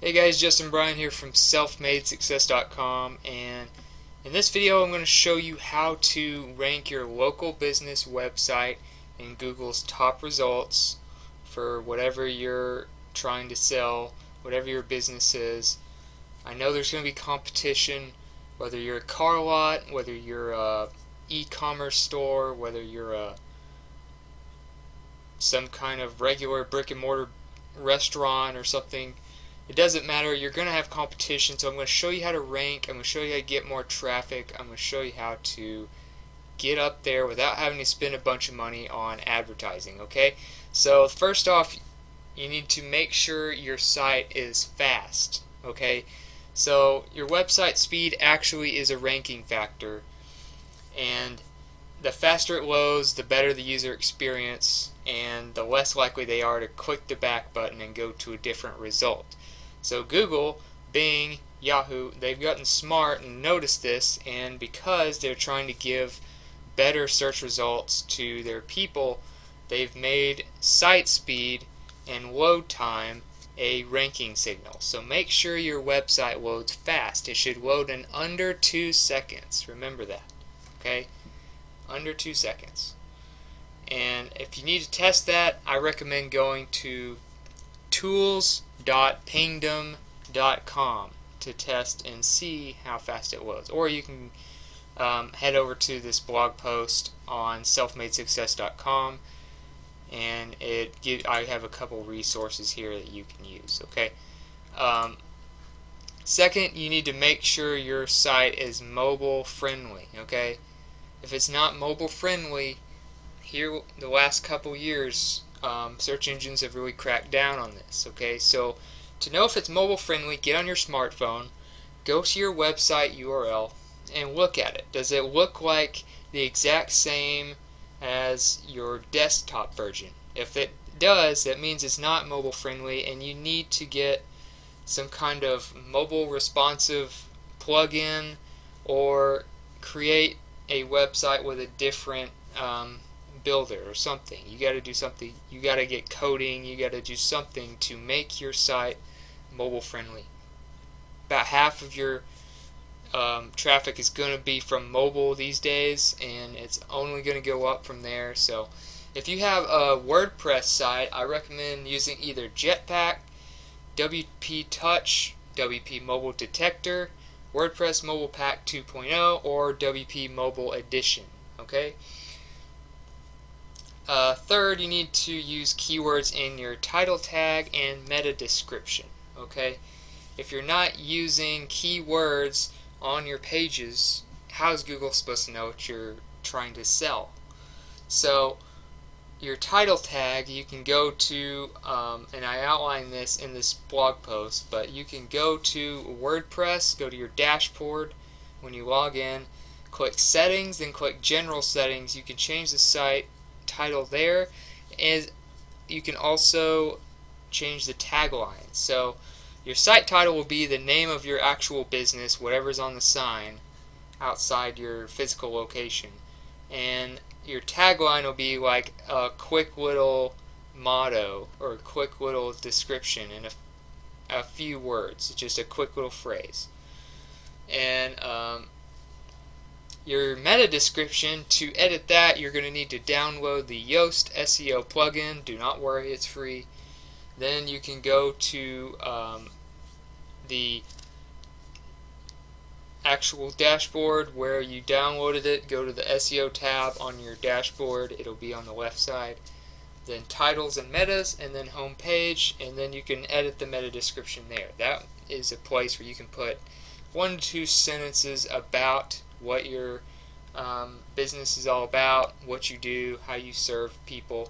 Hey guys, Justin Bryan here from selfmadesuccess.com, and in this video I'm going to show you how to rank your local business website in Google's top results for whatever you're trying to sell, whatever your business is. I know there's going to be competition, whether you're a car lot, whether you're a e-commerce store, whether you're some kind of regular brick and mortar restaurant or something. It doesn't matter, you're going to have competition, so I'm going to show you how to rank, I'm going to show you how to get more traffic, I'm going to show you how to get up there without having to spend a bunch of money on advertising, okay? So first off, you need to make sure your site is fast, okay? So your website speed actually is a ranking factor, and the faster it loads, the better the user experience, and the less likely they are to click the back button and go to a different result. So Google, Bing, Yahoo, they've gotten smart and noticed this, and because they're trying to give better search results to their people, they've made site speed and load time a ranking signal. So make sure your website loads fast. It should load in under 2 seconds. Remember that. Okay? Under 2 seconds. And if you need to test that, I recommend going to tools.pingdom.com to test and see how fast it loads. Or you can head over to this blog post on selfmadesuccess.com, and I have a couple resources here that you can use. Okay. Second, you need to make sure your site is mobile friendly. Okay. If it's not mobile friendly, here the last couple years, search engines have really cracked down on this. Okay, so to know if it's mobile friendly, get on your smartphone, go to your website URL, and look at it. Does it look like the exact same as your desktop version? If it does, that means it's not mobile friendly, and you need to get some kind of mobile responsive plugin or create a website with a different builder or something. You got to do something. You got to get coding. You got to do something to make your site mobile friendly. About half of your traffic is going to be from mobile these days, and it's only going to go up from there. So if you have a WordPress site, I recommend using either Jetpack, WP Touch, WP Mobile Detector, WordPress Mobile Pack 2.0, or WP Mobile Edition. Okay. Third, you need to use keywords in your title tag and meta description. Okay. If you're not using keywords on your pages, how is Google supposed to know what you're trying to sell? So your title tag, you can go to, and I outline this in this blog post, but you can go to WordPress, go to your dashboard when you log in, click settings, then click general settings. You can change the site title there, and you can also change the tagline. So your site title will be the name of your actual business, whatever's on the sign outside your physical location, and your tagline will be like a quick little motto or a quick little description in a few words, just a quick little phrase. And your meta description, to edit that, you're going to need to download the Yoast SEO plugin. Do not worry, it's free. Then you can go to the actual dashboard where you downloaded it. Go to the SEO tab on your dashboard. It'll be on the left side. Then titles and metas, and then home page, and then you can edit the meta description there. That is a place where you can put 1 to 2 sentences about what your business is all about, what you do, how you serve people,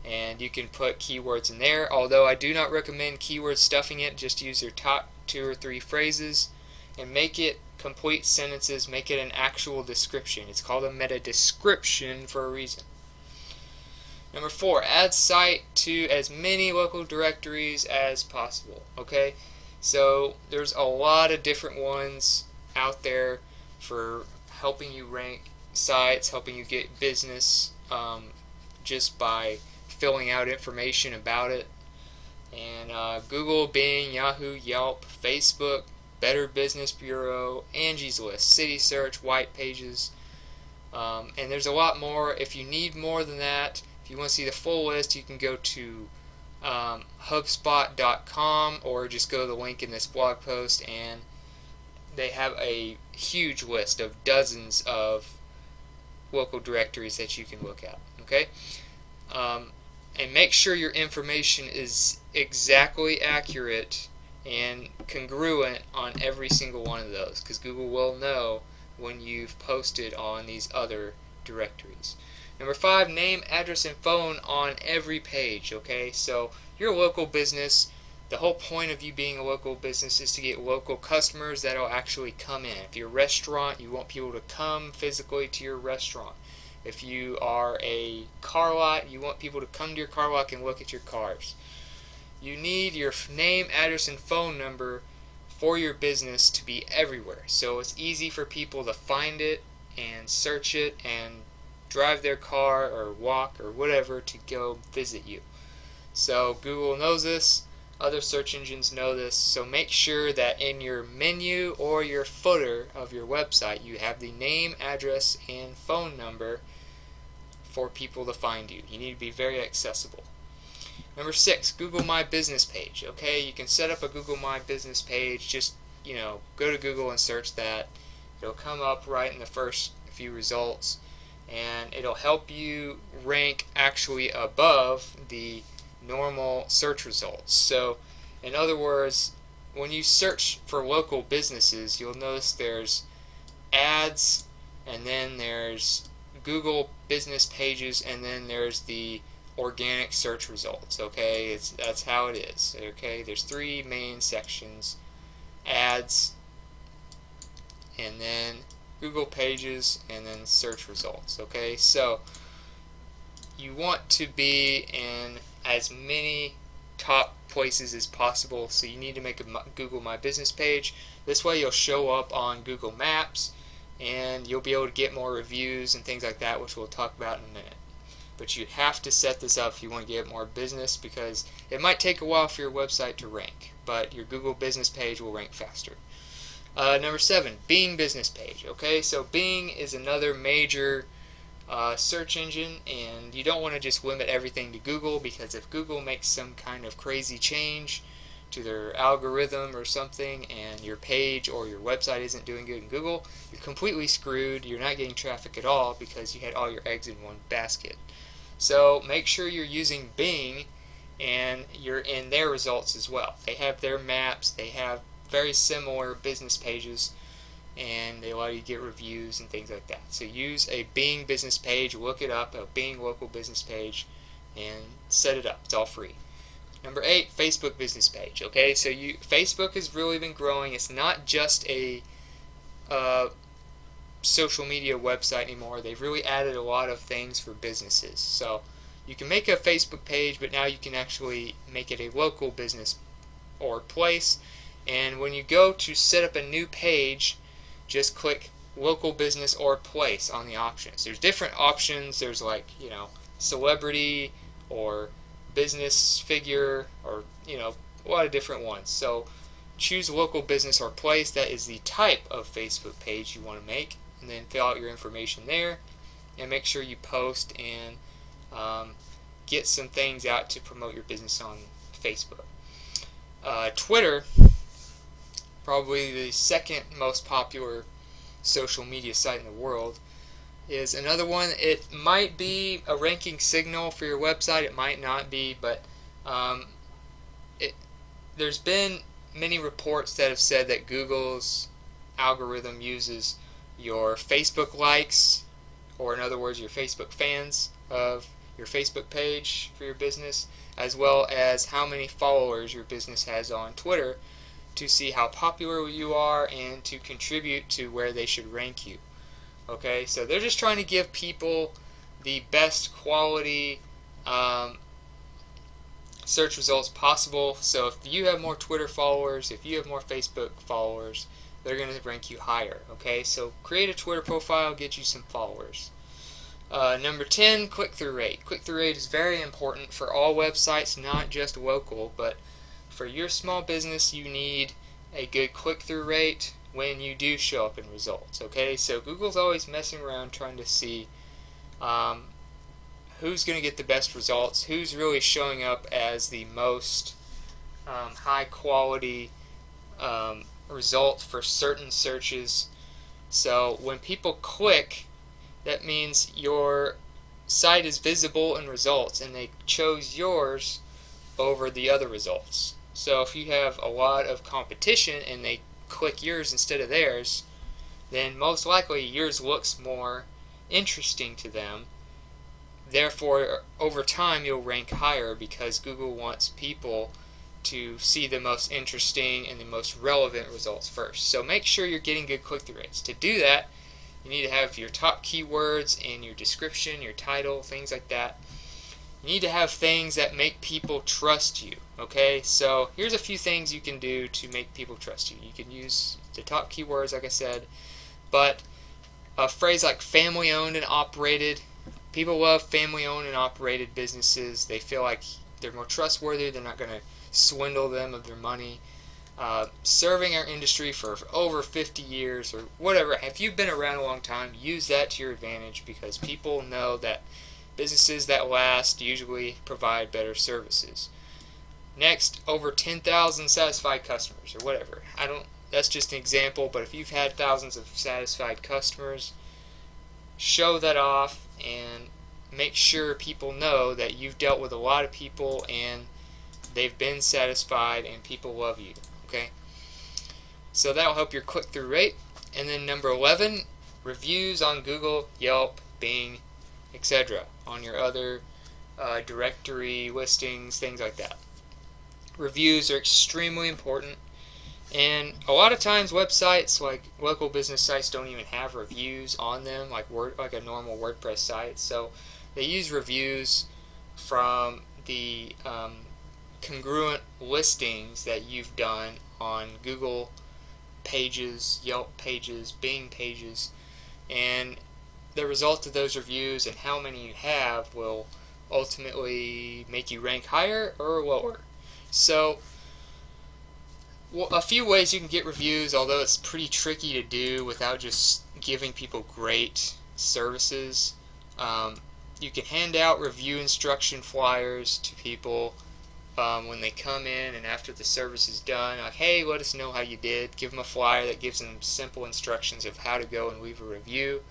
and you can put keywords in there. Although I do not recommend keyword stuffing it, just use your top 2 or 3 phrases and make it complete sentences, make it an actual description. It's called a meta description for a reason. Number 4, add site to as many local directories as possible. Okay, so there's a lot of different ones out there for helping you rank sites, helping you get business just by filling out information about it. And Google, Bing, Yahoo, Yelp, Facebook, Better Business Bureau, Angie's List, City Search, White Pages, and there's a lot more. If you need more than that, if you want to see the full list, you can go to HubSpot.com or just go to the link in this blog post, and they have a huge list of dozens of local directories that you can look at. Okay, and make sure your information is exactly accurate and congruent on every single one of those, because Google will know when you've posted on these other directories. Number 5, name, address, and phone on every page. Okay, so you're a local business. The whole point of you being a local business is to get local customers that will actually come in. If you're a restaurant, you want people to come physically to your restaurant. If you are a car lot, you want people to come to your car lot and look at your cars. You need your name, address, and phone number for your business to be everywhere, so it's easy for people to find it and search it and drive their car or walk or whatever to go visit you. So Google knows this, other search engines know this, so make sure that in your menu or your footer of your website you have the name, address, and phone number for people to find you. You need to be very accessible. Number 6, Google My Business page. Okay, you can set up a Google My Business page. Just, go to Google and search that. It'll come up right in the first few results, and it'll help you rank actually above the normal search results. So, in other words, when you search for local businesses, you'll notice there's ads, and then there's Google business pages, and then there's the organic search results. Okay, that's how it is. Okay, there's 3 main sections: ads, and then Google pages, and then search results. Okay, so you want to be in as many top places as possible, so you need to make a Google My Business page. This way you'll show up on Google Maps, and you'll be able to get more reviews and things like that, which we'll talk about in a minute. But you have to set this up if you want to get more business, because it might take a while for your website to rank, but your Google business page will rank faster. Number 7, Bing business page. Okay, so Bing is another major search engine, and you don't want to just limit everything to Google, because if Google makes some kind of crazy change to their algorithm or something, and your page or your website isn't doing good in Google, you're completely screwed. You're not getting traffic at all because you had all your eggs in one basket. So make sure you're using Bing and you're in their results as well. They have their maps, they have very similar business pages, and they allow you to get reviews and things like that. So use a Bing business page, look it up, a Bing local business page, and set it up. It's all free. Number 8, Facebook business page. Okay, so Facebook has really been growing. It's not just a social media website anymore. They've really added a lot of things for businesses. So you can make a Facebook page, but now you can actually make it a local business or place. And when you go to set up a new page, just click local business or place on the options. There's different options. There's celebrity or business figure, or a lot of different ones. So choose local business or place. That is the type of Facebook page you want to make, and then fill out your information there, and make sure you post and get some things out to promote your business on Facebook. Twitter, probably the second most popular social media site in the world, is another one. It might be a ranking signal for your website, it might not be, but there's been many reports that have said that Google's algorithm uses your Facebook likes, or in other words your Facebook fans of your Facebook page for your business, as well as how many followers your business has on Twitter, to see how popular you are and to contribute to where they should rank you. Okay, so they're just trying to give people the best quality search results possible. So if you have more Twitter followers, if you have more Facebook followers, they're going to rank you higher. Okay, so create a Twitter profile, get you some followers. Number 10, click-through rate. Click-through rate is very important for all websites, not just local, but for your small business you need a good click-through rate when you do show up in results. Okay, so Google's always messing around trying to see who's going to get the best results, who's really showing up as the most high quality result for certain searches. So when people click, that means your site is visible in results and they chose yours over the other results. So if you have a lot of competition and they click yours instead of theirs, then most likely yours looks more interesting to them. Therefore, over time you'll rank higher because Google wants people to see the most interesting and the most relevant results first. So make sure you're getting good click-through rates. To do that, you need to have your top keywords in your description, your title, things like that. You need to have things that make people trust you. Okay, so here's a few things you can do to make people trust you. You can use the top keywords, like I said, but a phrase like family-owned and operated. People love family-owned and operated businesses. They feel like they're more trustworthy. They're not going to swindle them of their money. Serving our industry for over 50 years or whatever. If you've been around a long time, use that to your advantage because people know that businesses that last usually provide better services. Next, over 10,000 satisfied customers or whatever. That's just an example, but if you've had thousands of satisfied customers, show that off and make sure people know that you've dealt with a lot of people and they've been satisfied and people love you. Okay, so that'll help your click-through rate. And then number 11, reviews on Google, Yelp, Bing, etc. on your other directory listings, things like that. Reviews are extremely important, and a lot of times websites like local business sites don't even have reviews on them like a normal WordPress site. So they use reviews from the congruent listings that you've done on Google pages, Yelp pages, Bing pages, and the result of those reviews and how many you have will ultimately make you rank higher or lower. So a few ways you can get reviews, although it's pretty tricky to do without just giving people great services. You can hand out review instruction flyers to people when they come in and after the service is done, like, hey, let us know how you did. Give them a flyer that gives them simple instructions of how to go and leave a review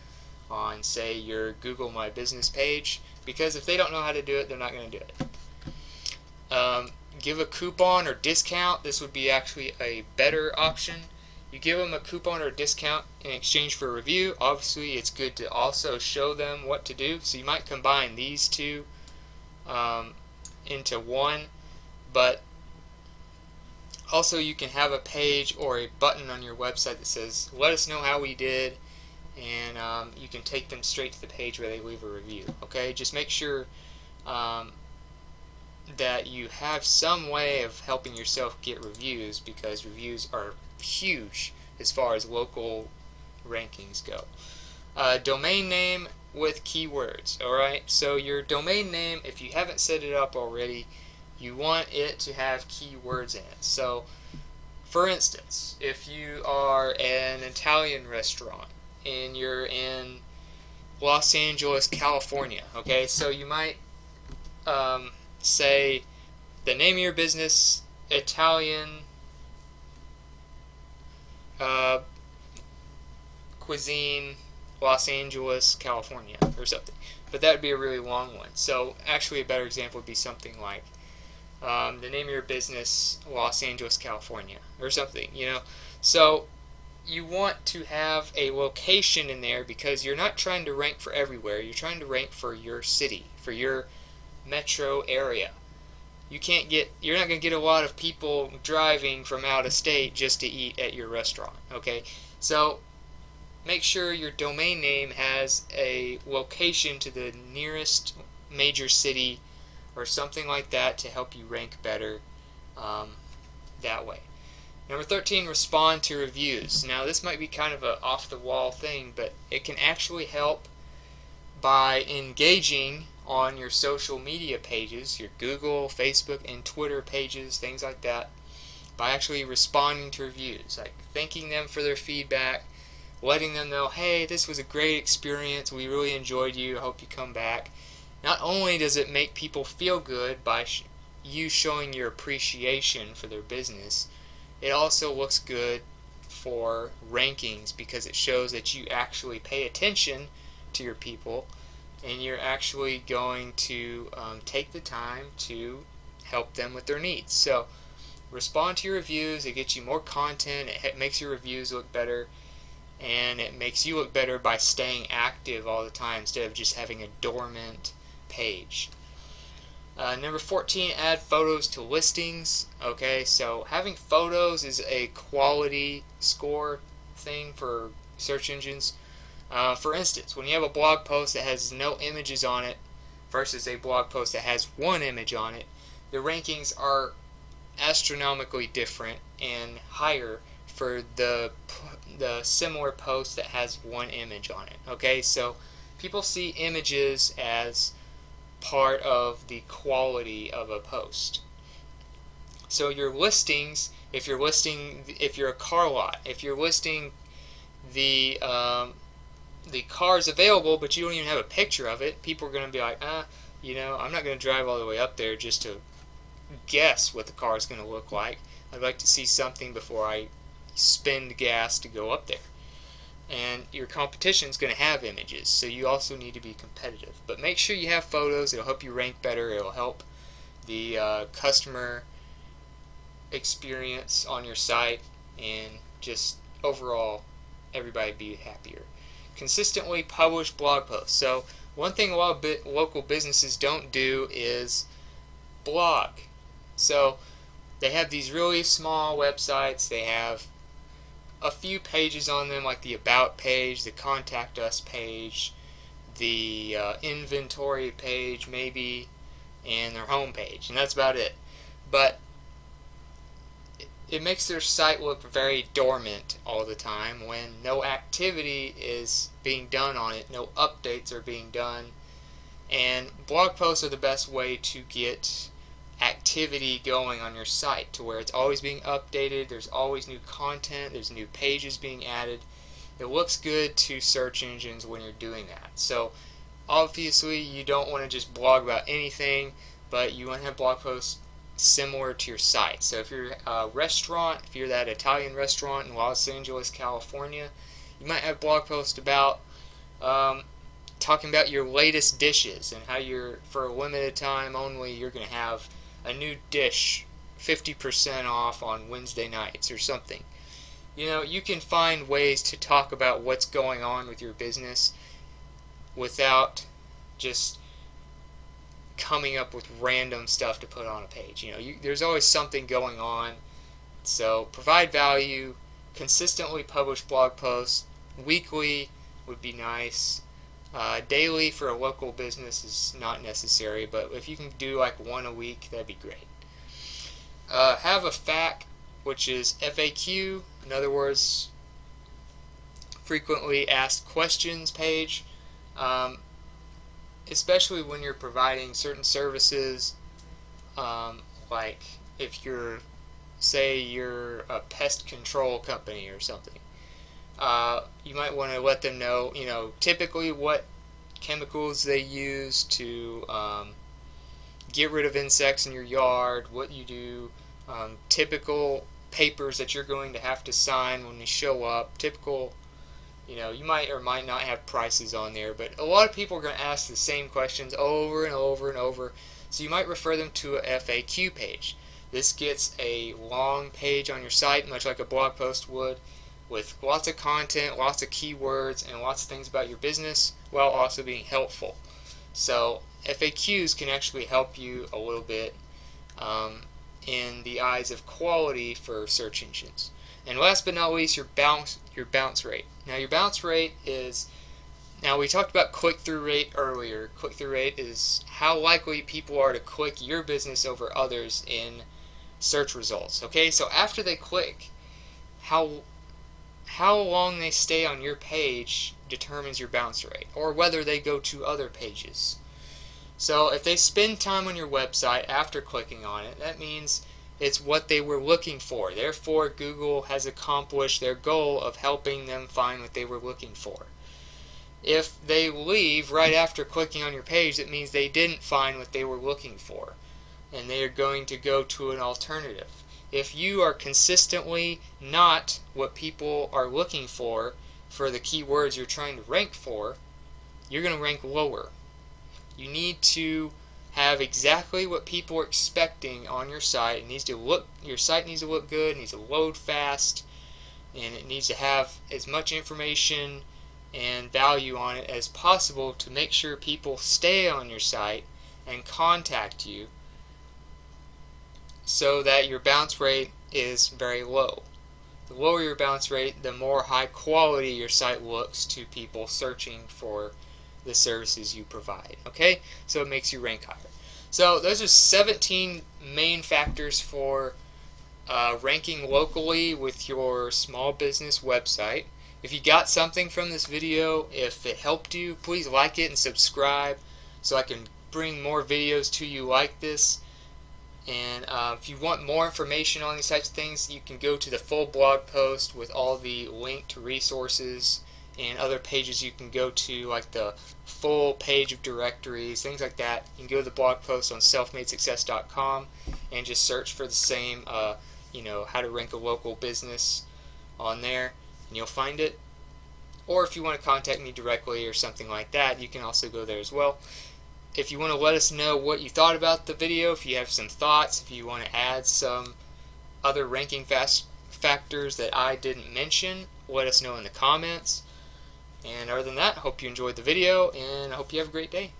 on, say, your Google My Business page, because if they don't know how to do it, they're not going to do it. Give a coupon or discount. This would be actually a better option. You give them a coupon or a discount in exchange for a review. Obviously, it's good to also show them what to do, so you might combine these two into one. But also you can have a page or a button on your website that says, let us know how we did, and you can take them straight to the page where they leave a review. Okay, just make sure that you have some way of helping yourself get reviews, because reviews are huge as far as local rankings go. Domain name with keywords. Alright, so your domain name, if you haven't set it up already, you want it to have keywords in it. So for instance, if you are an Italian restaurant and you're in Los Angeles, California, okay, so you might say the name of your business, Italian cuisine, Los Angeles, California, or something. But that would be a really long one. So actually a better example would be something like the name of your business, Los Angeles, California, or something, you know. So you want to have a location in there because you're not trying to rank for everywhere. You're trying to rank for your city, for your metro area. You're not going to get a lot of people driving from out of state just to eat at your restaurant, okay? So make sure your domain name has a location to the nearest major city or something like that to help you rank better that way. Number 13, respond to reviews. Now this might be kind of an off-the-wall thing, but it can actually help by engaging on your social media pages, your Google, Facebook, and Twitter pages, things like that, by actually responding to reviews, like thanking them for their feedback, letting them know, hey, this was a great experience, we really enjoyed you, I hope you come back. Not only does it make people feel good by you showing your appreciation for their business, it also looks good for rankings because it shows that you actually pay attention to your people and you're actually going to take the time to help them with their needs. So respond to your reviews. It gets you more content. It makes your reviews look better, and it makes you look better by staying active all the time instead of just having a dormant page. Number 14, add photos to listings. Okay, so having photos is a quality score thing for search engines. For instance, when you have a blog post that has no images on it versus a blog post that has one image on it, the rankings are astronomically different and higher for the similar post that has one image on it. Okay, so people see images as part of the quality of a post. So your listings, if you're a car lot, if you're listing the cars available, but you don't even have a picture of it, people are going to be like, I'm not going to drive all the way up there just to guess what the car is going to look like. I'd like to see something before I spend gas to go up there. And your competition is going to have images, so you also need to be competitive. But make sure you have photos. It'll help you rank better. It'll help the customer experience on your site, and just overall everybody be happier. Consistently publish blog posts. So one thing a lot of local businesses don't do is blog. So they have these really small websites. They have a few pages on them, like the About page, the Contact Us page, the Inventory page maybe, and their home page, and that's about it. But it makes their site look very dormant all the time when no activity is being done on it, no updates are being done. And blog posts are the best way to get activity going on your site, to where it's always being updated, there's always new content, there's new pages being added. It looks good to search engines when you're doing that. So obviously you don't want to just blog about anything, but you want to have blog posts similar to your site. So if you're a restaurant, if you're that Italian restaurant in Los Angeles, California, you might have blog posts about talking about your latest dishes and how you're, for a limited time only, you're going to have a new dish 50% off on Wednesday nights or something. You can find ways to talk about what's going on with your business without just coming up with random stuff to put on a page. There's always something going on. So provide value, consistently publish blog posts. Weekly would be nice. Daily for a local business is not necessary, but if you can do like one a week, that'd be great. Have a FAQ, which is FAQ, in other words, frequently asked questions page, especially when you're providing certain services, like if say you're a pest control company or something. You might want to let them know, typically what chemicals they use to get rid of insects in your yard, what you do, typical papers that you're going to have to sign when they show up, typical, you might or might not have prices on there, but a lot of people are going to ask the same questions over and over and over, so you might refer them to a FAQ page. This gets a long page on your site, much like a blog post would, with lots of content, lots of keywords, and lots of things about your business, while also being helpful. So FAQs can actually help you a little bit in the eyes of quality for search engines. And last but not least, your bounce rate. Now your bounce rate is, now we talked about click-through rate earlier. Click-through rate is how likely people are to click your business over others in search results. Okay, so after they click, how long they stay on your page determines your bounce rate, or whether they go to other pages. So if they spend time on your website after clicking on it, that means it's what they were looking for. Therefore, Google has accomplished their goal of helping them find what they were looking for. If they leave right after clicking on your page, it means they didn't find what they were looking for, and they are going to go to an alternative. If you are consistently not what people are looking for the keywords you're trying to rank for, you're going to rank lower. You need to have exactly what people are expecting on your site. It needs to look, your site needs to look good, it needs to load fast, and it needs to have as much information and value on it as possible to make sure people stay on your site and contact you, so that your bounce rate is very low. The lower your bounce rate, the more high quality your site looks to people searching for the services you provide. Okay? So it makes you rank higher. So those are 17 main factors for ranking locally with your small business website. If you got something from this video, if it helped you, please like it and subscribe so I can bring more videos to you like this. And if you want more information on these types of things, you can go to the full blog post with all the linked resources and other pages you can go to, like the full page of directories, things like that. You can go to the blog post on selfmadesuccess.com and just search for the same, how to rank a local business on there, and you'll find it. Or if you want to contact me directly or something like that, you can also go there as well. If you want to let us know what you thought about the video, if you have some thoughts, if you want to add some other ranking factors that I didn't mention, let us know in the comments. And other than that, I hope you enjoyed the video, and I hope you have a great day.